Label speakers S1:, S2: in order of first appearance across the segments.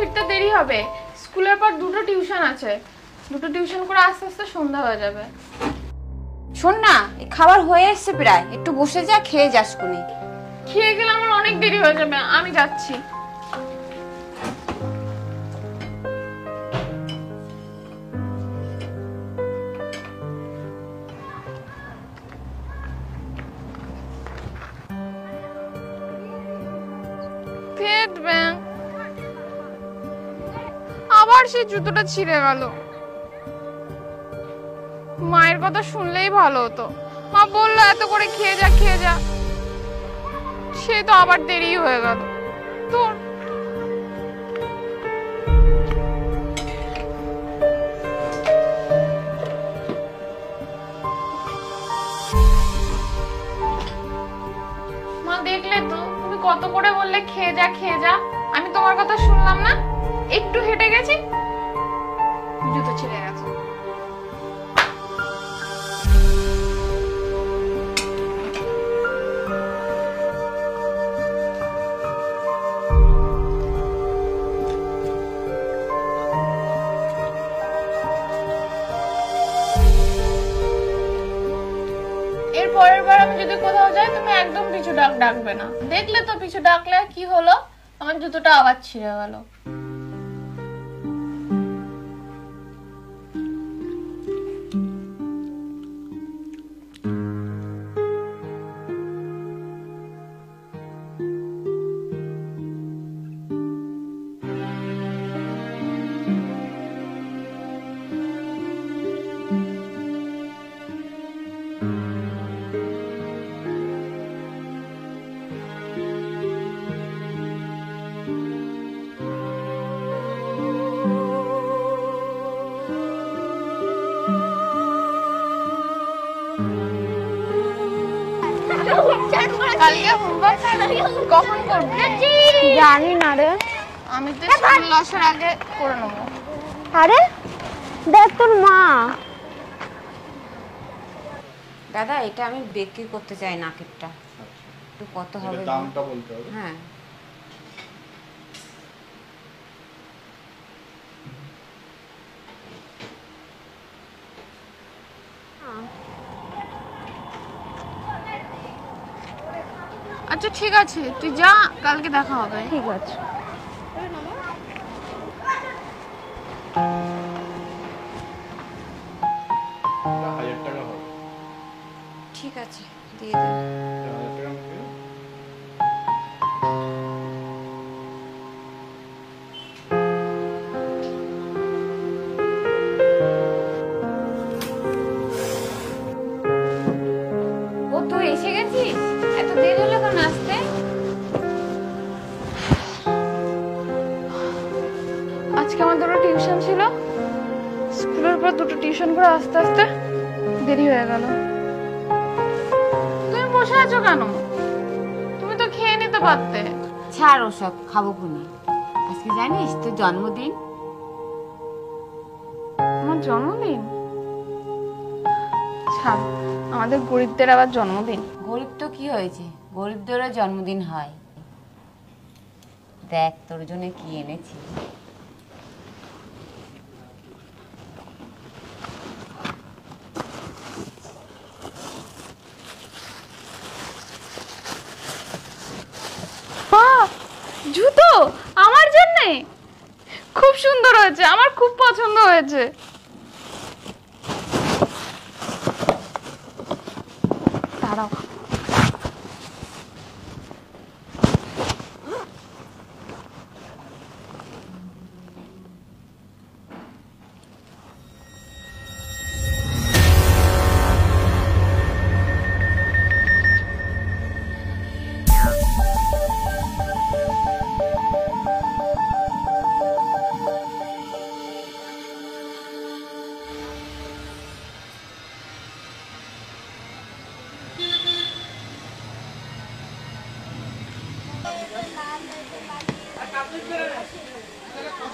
S1: ফিরতে দেরি হবে, স্কুলের পর দুটো টিউশন আছে, দুটো টিউশন করে আস্তে আস্তে সন্ধ্যা হয়ে যাবে।
S2: শোন না, এই খাবার হয়ে এসছে প্রায়, একটু বসে যা, খেয়ে যাস কোনি।
S1: খেয়ে গেলে আমার অনেক দেরি হয়ে যাবে, আমি যাচ্ছি। আবার সেই জুতোটা ছিঁড়ে গেল। মায়ের কথা শুনলেই ভালো হতো, মা বললো এত করে খেয়ে যা খেয়ে যা, সে তো আবার দেরি হয়ে গেল। তোর মা দেখলে তো, তুমি কত করে বললে খেয়ে যা খেয়ে যা, আমি তোমার কথা শুনলাম না, একটু হেঁটে গেছি জুতো ছিঁড়ে গেছে। এর পরের বার আমি যদি কোথাও যাই তুমি একদম পিছু ডাকবে না। দেখলে তো পিছু ডাকলে কি হলো, আমার জুতোটা আবার ছিঁড়ে গেল। কালকে হোমওয়ার্ক কখন করবে?
S3: জানি না রে,
S1: আমি তো স্কুল আসার আগে করে নেব।
S3: আরে দেখ তোর মা।
S2: দাদা, এটা আমি বিক্রি করতে চাই নাকেরটা, একটু কত হবে
S4: দামটা বলতে হবে।
S2: হ্যাঁ,
S1: আচ্ছা ঠিক আছে, তুই যা, কালকে দেখা হবে।
S3: ঠিক আছে।
S2: ঠিক আছে, দিয়ে দেন। ও তুই এসে গেছিস? এত দেরি হলো কেন আসতে?
S1: আজকে আমার দুটো টিউশন ছিল, স্কুলের পর দুটো টিউশন করে আস্তে আস্তে দেরি হয়ে গেল। তুমি বসে আছো কেন? তুমি তো খেয়ে নিতে পারতে।
S2: ছাড় ওসব, খাবো কোনি। আজকে জানিস তোর জন্মদিন?
S1: আমার জন্মদিন? ছাড়, আমাদের গরিবদের আবার জন্মদিন?
S2: গরিব তো কি হয়েছে, গরিবদেরও জন্মদিন হয়। দেখ তোর জন্য কি এনেছি।
S1: বাহ, জুতো আমার জন্য? খুব সুন্দর হয়েছে, আমার খুব পছন্দ হয়েছে। দাঁড়াও,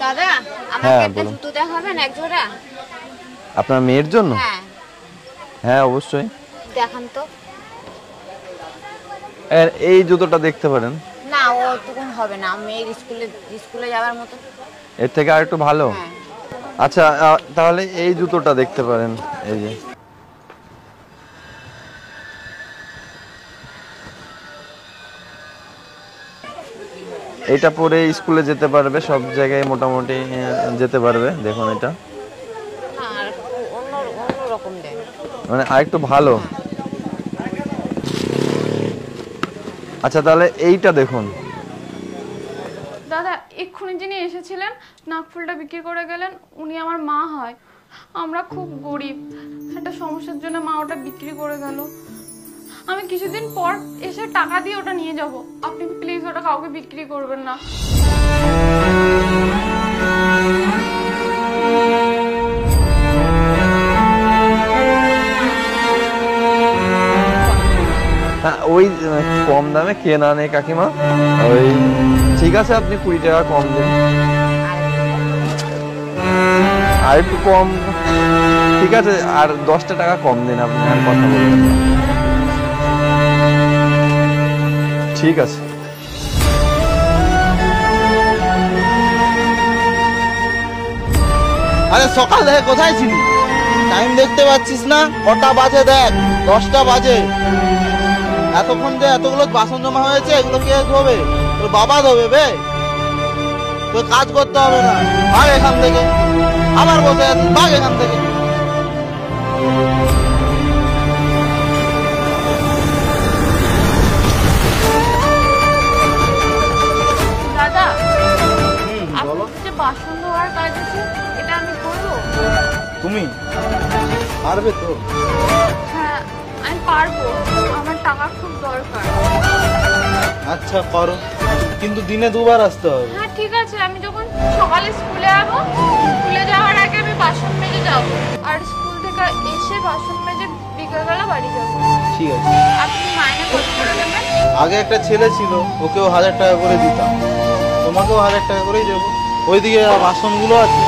S2: দাদা, আমাকে একটা জুতো দেখাবেন এক জোড়া?
S5: আপনার মেয়ের জন্য?
S2: হ্যাঁ
S5: হ্যাঁ অবশ্যই
S2: দেখান তো।
S5: এই জুতোটা দেখতে পারেন।
S2: না, ও তখন হবে না, মেয়ের স্কুলে যাওয়ার মতো।
S5: এর থেকে আর একটু ভালো?
S2: হ্যাঁ।
S5: আচ্ছা তাহলে এই জুতোটা দেখতে পারেন, এই যে। এটা পরে স্কুলে যেতে পারবে, সব জায়গায় মোটামুটি যেতে পারবে। দেখুন এটা
S2: না, আর অন্য রকম দেন।
S5: মানে আর একটু ভালো। আচ্ছা তাহলে এইটা দেখুন।
S1: দাদা এক্ষুনি যিনি এসেছিলেন নাকফুলটা বিক্রি করে গেলেন, উনি আমার মা হয়। আমরা খুব গরিব, একটা সমস্যার জন্য মা ওটা বিক্রি করে গেল। আমি কিছুদিন পর এসে টাকা দিয়ে ওটা নিয়ে যাব। আপনি প্লিজ ওটা কাউকে বিক্রি করবেন না।
S5: হ্যাঁ, ওই কম দামে কেনা নেই কাকিমা। ওই ঠিক আছে, আপনি 20 টাকা কম দিন। আর একটু কম, ঠিক আছে, আর 10 টাকা কম দিন আপনি, আর কথা বলবেন না। ঠিক আছে।
S4: আরে সকাল থেকে কোথায় ছিলি? টাইম দেখতে পাচ্ছিস না? কটা বাজে দেখ, 10টা বাজে। এতক্ষণ যে এতগুলো বাসন জমা হয়েছে, এগুলো কে ধোবে? তোর বাবা ধোবে বে। তোর কাজ করতে হবে না, ভাগ এখান থেকে। আবার বসে আছিস, ভাগ এখান থেকে।
S1: দাদা
S4: বলো।
S1: আপনার যে বাসন ধোয়ার কাজ আছে, এটা আমি করবো?
S4: তুমি পারবে তো?
S1: হ্যাঁ আমি পারবো, আমার টাকা খুব দরকার।
S4: আচ্ছা করো, কিন্তু দিনে 2বার আসতে হবে।
S1: হ্যাঁ ঠিক আছে, আমি যখন সকালে স্কুলে যাবো, স্কুলে যাওয়ার আগে আমি বাসন মেজে যাবো, আর স্কুল থেকে এসে বাসন মেজে বিকেলবেলা বাড়ি যাবো।
S4: ঠিক আছে।
S1: আপনি মাইনে কত করে দেবেন?
S4: আগে একটা ছেলে ছিল, ওকেও 1000 টাকা করে দিতাম, তোমাকেও 1000 টাকা করেই দেবো। ওইদিকে বাসনগুলো আছে,